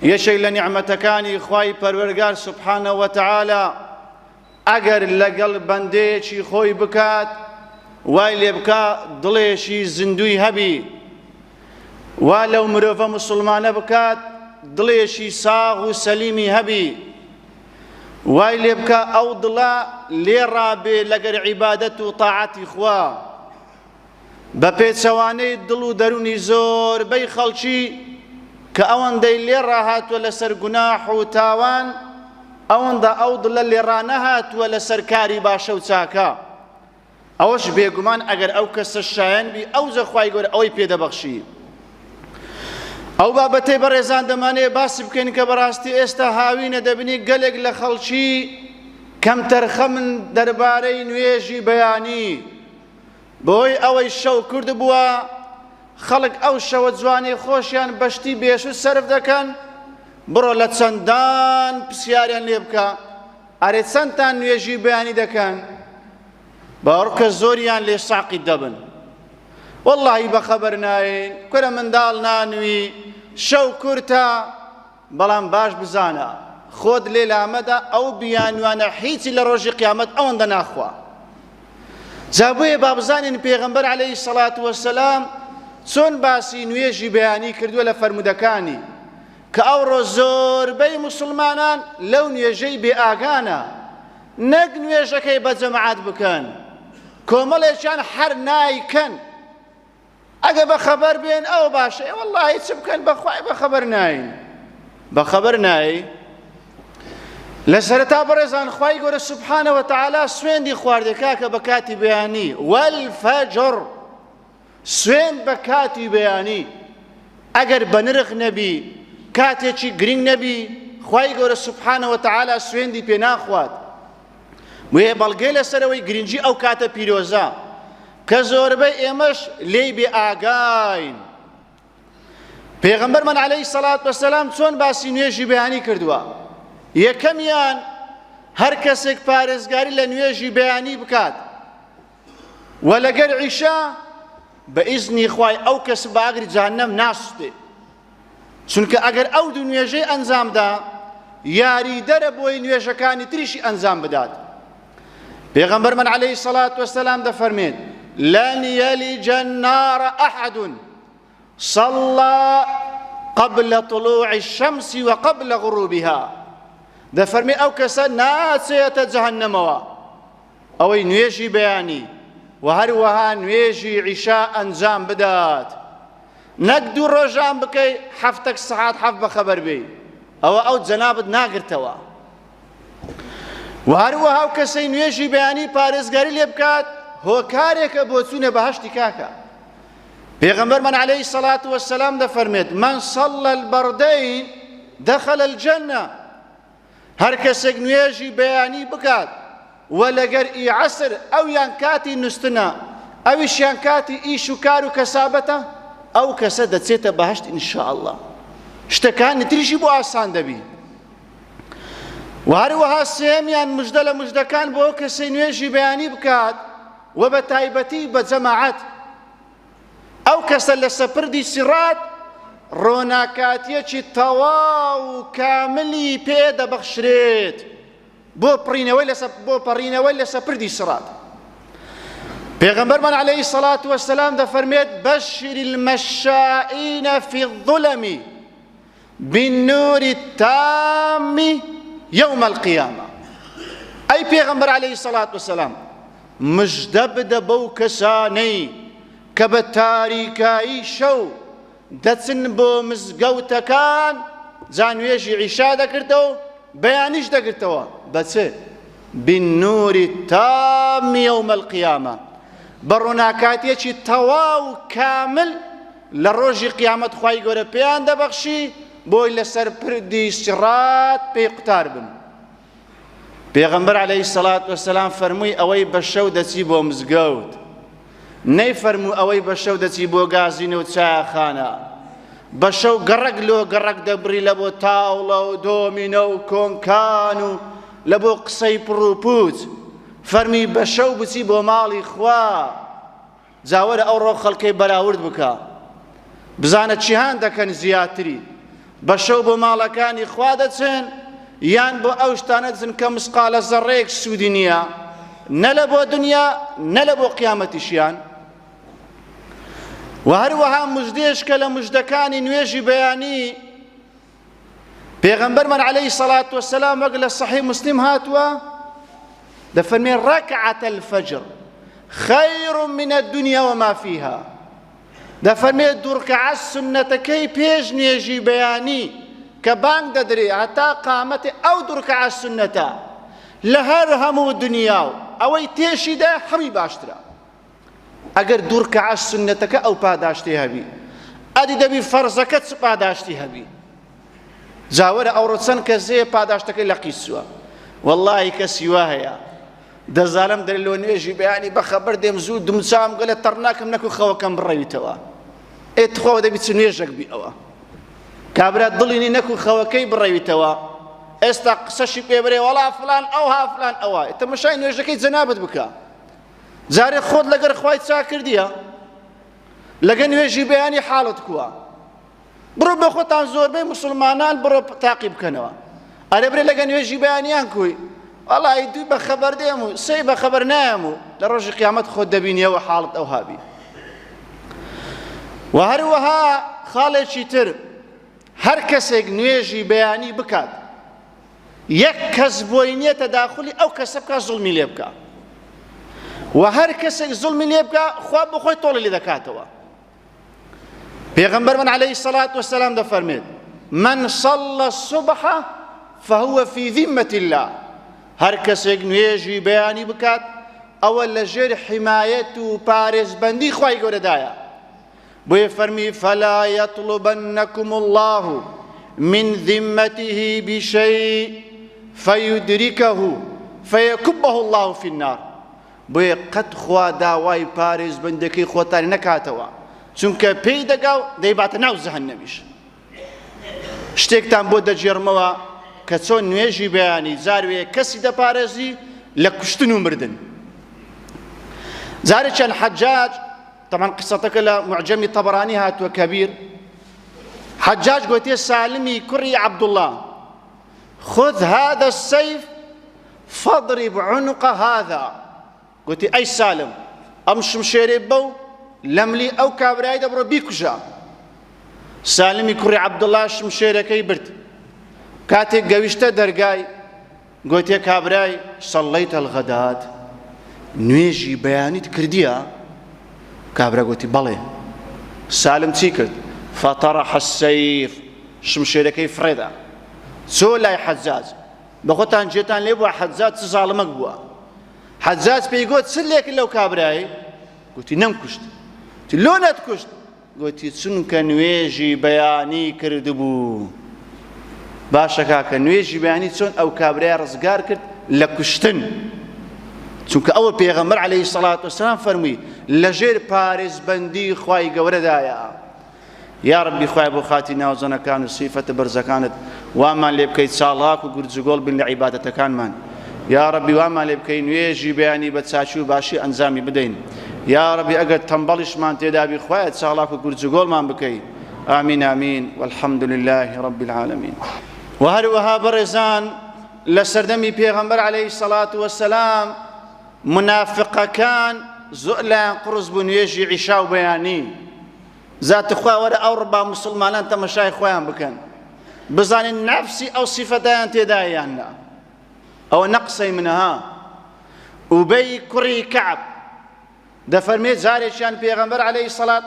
یەکێک لە نیعمەتەکانی خوای پەروەردگار سوبحانەهو وەتەعالا ئەگەر لەگەڵ بەندەیەکی خۆی بکات وای لێ بکا دڵێکی زیندووی هەبی، وا لەو مرۆڤە موسڵمانە بکات دڵێکی ساغ و سەلیمی هەبی، وای لێ بکە ئەو دڵە لێڕابێ لەگەر عیبادەت و تاعەتی خوا. بە پێچەوانەی دڵ و دەرونی زۆربەی خەڵکی کە ئەوەندەی لێڕاهاتووە لەسەر گوناح و تاوان، ئەوەندە ئەو دڵە لێڕانەهاتووە لەسەر کاری باشە و چاکە. ئەوەش بێگومان ئەگەر ئەو کەسە شایەن بی ئەوجە خوای گەورە ئەوەی پێدەبەخشی. ئەو بابەتەی بەڕێزان دەمانەیە باسی بکەین کە بەڕاستی ئێستا هاوینە دەبینی گەلێک لە خەڵکی کەم تەرخەمن دەربارەی نوێژی بەیانی، بۆی ئەوەی شەو کرد بووە خەڵک ئەو شەوە جوانەی خۆشیان بەشتی بێشوت سەرف دەکەن، بڕۆ لە چەندان پرسیاریان لێ بکە ئەرێ چەندتان نوێژی بەیانی دەکەن، باوەڕکە زۆریان لێ ساقی دەبن. وەڵڵاهی بەخەبەر ناین، کورە منداڵ نانوی، شەو کورتە، بەڵام باش بزانە خۆت لێ لامەدا ئەو بیانوانە هیچی لە ڕۆژی قیامەت ئەوەندە ناخوا. جا بۆیە با بزانین پێغەمبەر عەلەیهی سەڵات وەسەلام چۆن باسی نوێژی بەیانی کردووە لە فەرمودەکانی کە ئەوڕۆ زۆربەی موسڵمانان لەو نوێژەی بێئاگانە، نەک نوێژەکەی بە جەماعەت بکەن، کۆمەڵێکیان هەر نایکەن. ئەگە بەخەبەر بێن ئەو باشە، وەڵڵاهی چ بکەن بەخوای بەخەبەر ناین، بەخەبەر نایی. لە سەرەتا بەڕێزان خوای گەورە سوبحانەهو وەتەعالا سوێندی خواردێ کاکە بە کاتی بەیانی، وەلفەجر، سوێند بە کاتی بەیانی. ئەگەر بە نرخ نەبی، کاتێکی گرنگ نەبی، خوای گەورە سوبحانەهو وەتەعالا سوێندی پێ ناخوات. وێ بەڵگەی لەسەرەوەی گرنگی ئەو کاتە پیرۆزە کە زۆربەی ئێمەش لێی بێ ئاگاین. پێغەمبەرمان عەلەیهی سەڵات وەسەلام چۆن باسی نوێژی بەیانی کردووە؟ یەکەمیان هەر کەسێک پارێزگاری لە نوێژی بەیانی بکات و لەگەر عیشا بە ئیزنی خوای ئەو کەس بە ئاگری جەهەنەم ناسووتێ، چونکە ئەگەر ئەو دوو نوێژەی ئەنجامدا یاریدەرە بۆی نوێژەکانی تریشی ئەنجام بدات. پێغەمبەرمان عەلەیهی سەڵات وەسەلام دەفەرمێت لەن یەلیجە النار ئەحەد صەڵا قبل طلوع الشەمس وقبل غروبها. دەفەرمێ ئەو کەسە ناچێتە جەهەنەمەوە ئەوەی نوێژی بەیانی و هەروەها نوێژی عیشا ئەنجام بدات، نەک دوو ڕۆژان بکەی هەفتەک سەعات هەفت بەخەبەر بێی، ئەوە ئەو جەنابت ناگرتەوە. و هەروەها ئەو کەسەی نوێژی بەیانی پارێزگاری لێ بکات هۆکارێکە بۆ چوونە بەهەشتی کاکە. پێغەمبەرمان عەلەیهی سەڵات وەسەلام دەفەرمێت من صەڵە البەردەین دەخەلە الجەنە. هەر کەسێک نوێژی بەیانی بکات و لەگەر ئی عەسر ئەویان کاتی نووستنە ئەویشیان کاتی ئیش و کار و کەسابەتە، ئەو کەسە دەچێتە بەهەشت ئینشاءالله، شتەکانی تریشی بۆ ئاسان دەبی. و هەروەها سێمیان مژدە لە مژدەکان بۆ ئەو کەسەی نوێژی بەیانی بکات و بە تایبەتی بە جەماعەت، ئەو کەسە لە سەپردی سیڕات ڕۆناکاتیەکی تەواو و کاملی پێ دەبەخشرێت بۆ پەڕینەوەی لە سەپردی سیڕات. پێغەمبەرمان عەلەیهی سەڵات وەسەلام دەفەرمێت بەشر المەشائین فی الظلم بالنور التام يوم القيامة. أي پیغمبر عليه الصلاة والسلام مژدە بدە بەو کەسانەی کە بە تاریکایی شەو دەچن بۆ مزگەوتەکان، جا نوێژی عیشا دەکردەوە بەیانیش دەکردەوە بەچ؟ بالنور التام يوم القيامة، بە ڕووناکاتیەکی تەواو کامل لە ڕۆژی قیامەت خوای گەورە پێیان دەبەخشی بۆی لەسەر پردی سیڕات پێی قوتار بن. پێغەمبەر عەلەیهی سەڵات وەسەلام فەرمووی ئەوەی بە شەو دەچی بۆ مزگەوت، نەیفەرموو ئەوەی بە شەو دەچی بۆ گازینە و چایەخانە، بە شەو گەڕەک لۆ گەڕەک دەبڕی لە بۆ تاوڵە و دۆمینە و کۆنکان و لە بۆ قسەی پڕ و پوچ، فەرمی بە شەو بچی بۆ ماڵی خوا، جاوەرە ئەو ڕۆ خەڵکەی بەراورد بکە، بزانە چیهان دەکەن زیاتری، بە شەو بۆ ماڵەکانی خوا دەچن یان بۆ ئەو شتانە دەچن کە مسقالە زەڕەیەک سوودی نییە نە لە بۆ دنیا نە لە بۆ قیامەتیشیان. و هەروەها موژدێش کە لە موژدەکانی نوێژی بەیانی پێغەمبەرمان عەلەیهی سەڵات وەسەلام وەک لە سەحیح مسلم هاتووە دەفەرمێ ڕەکعەتە الفەجر خەیر من الدنیا وما فیها. دەفەرمێ دوو ڕەکعەت سونەتەکەی پێش نوێژی بەیانی کە بانگ دەدرێ هەتا قامەتێ ئەو دوو ڕەکعەت سونەتە لە هەر هەموو دنیا و ئەوەی تێشیدا هەمی باشترە. ئەگەر دوو ڕەکعەت سونەتەکە ئەو پاداشتی هەبی ئەدی دەبی فەرزەکە چ پاداشتی هەبی. جاوەرە ئەوڕۆ چەند کەسێ پاداشتەکەی لە قیسووە. وەڵڵاهی کەسی وا هەیە دەزانم دەرێ لۆ نوێژی بەیانی بەخەبەر دێم زوو دمچام گەلە تەڕناکەم نەکو خەوەکەم بڕەویتەوە. ئێتخۆ دەبی چ نوێژێک بی ئەوە کابرا دڵینی نەکو خەوەکەی بڕەویتەوە ئێستا قسەشی پێ بڕێ وەڵا فلان ئەوها فلان ئەوە تەماشای نوێژەکەی جەنابەت بکە. جارێ خۆت لەگەر خوای چا کردیە لەگە نوێژی بەیانی حاڵت کووە بڕۆ بە خۆتان زۆربەی موسڵمانان بڕۆ تاقی بکەنەوە. ئەرێ برێ لەگە نوێژی بەیانیان کوی وەڵی دوی بەخەبەر دێم و سێی بەخەبەر نایەم و لە ڕۆژی قیامەت خۆت دەبینیەوە حاڵت ئەو هابی. و هەروەها خاڵێکی تر هەر کەسێک نوێژی بەیانی بکات یەک کەس بۆی نییە تەداخولی ئەو کەسە بکە زوڵمی لێ بکە و هەر کەسێک زوڵمی لێ بکە خوا بۆ خۆی تۆڵی لێ دەکاتەوە. پێغەمبەرمان عەلەیهی سەڵات وەسەلام دەفەرمێت من صلى الصبح فهو في ذمة الله. هەر کەسێک نوێژی بەیانی بکات ئەوە لە ژێر حیمایەت و پارێزبەندی خوای گەورەدایە. بۆیە فەرمی فلا يطلبنكم الله من ذمته بشيء فيدركه فيكبه الله في النار. بۆیە قەت خوا داوای پارێزبەندەکەی خۆتانی نەکاتەوە چونکە پێی دەگا و دەیباتە ناو جەهەنەمیش. شتێکتان بۆ دەجێڕمەوە کە چۆن نوێژی بەیانی جاروێ کەسی دەپارێزی لە کوشتن و مردن. جارێکیان حەجاج طبعا قسەتەکە لە معجەمی تەبەرانی هاتووە کەبیر حەجاج گوتێ سالمی کوڕی عەبدوڵڵا خذ هذا السيف فاضرب عنق هذا. گوتی ئەی سالم ئەم شمشێرێ بەو لەملی ئەو کابرای دەبڕۆ بیکوژە. سالمی کوڕی عەبدوڵڵا شمشێرەکەی برد کاتێک گەویشتە دەرگای گوتێ کابرای صەڵەیتە الغەدات نوێژی بەیانیت کردیە؟ کابرا گوتی بەڵێ. سالم چی کرد؟ فەتەڕەحە السەیف شمشێرەکەی فڕێدا چۆ لای حەجاج. بە خۆتان جێتان لێ بووە حەجاج چ زاڵمەک بووە. حەجاج پێی گوت چ لێکرد لەو کابرایی؟ گوتی نەمکوشت. لۆ نەتکوشت؟ گوتی چونکە نوێژی بەیانی کردبوو. باشە کاکە نوێژی بەیانی چۆن ئەو کابرای ڕزگار کرد لە کوشتن چونکە ئەوە پێغەمبەر عەلەیهی سەڵات وەسەلام فەرمووی لەژێر پارێزبەندی خوای گەورەدایە. یا ڕەبی خوای بۆ خاتی ناوزەنەکان و سیفەتە بەرزەکانت وامان لێ بکەیت چاڵاک و گورجگۆڵ بن لە عیبادەتەکانمان. یا ڕەبی وامان لێ بکەی نوێژی بەیانی بە چاچی و باشی ئەنجامی بدەین. یا ڕەبی ئەگەر تەمبەڵیشمان تێدابی خوایە چاڵاک و گورجگۆڵمان بکەی. ئامین ئامین والحەمد لله رب العالمین. و هەروەها بەڕێزان لە سەردەمی پێغەمبەر عەلەیهی سەڵات وەسەلام منافقەکان زۆر لایەن قڕس بوو نوێژی عیشا و بەیانی. زاتە خوا وەرە ئەو ڕبا موسڵمانان تەمەشای خۆیان بکەن بزانین نەفسی ئەو سیفەتیان تێدایان نا. ئەوە نەقسەی منەها. ئوبەی کوڕی کەعب دەفەرمێت جارێکیان پێغەمبەر عەلەیهی سەڵات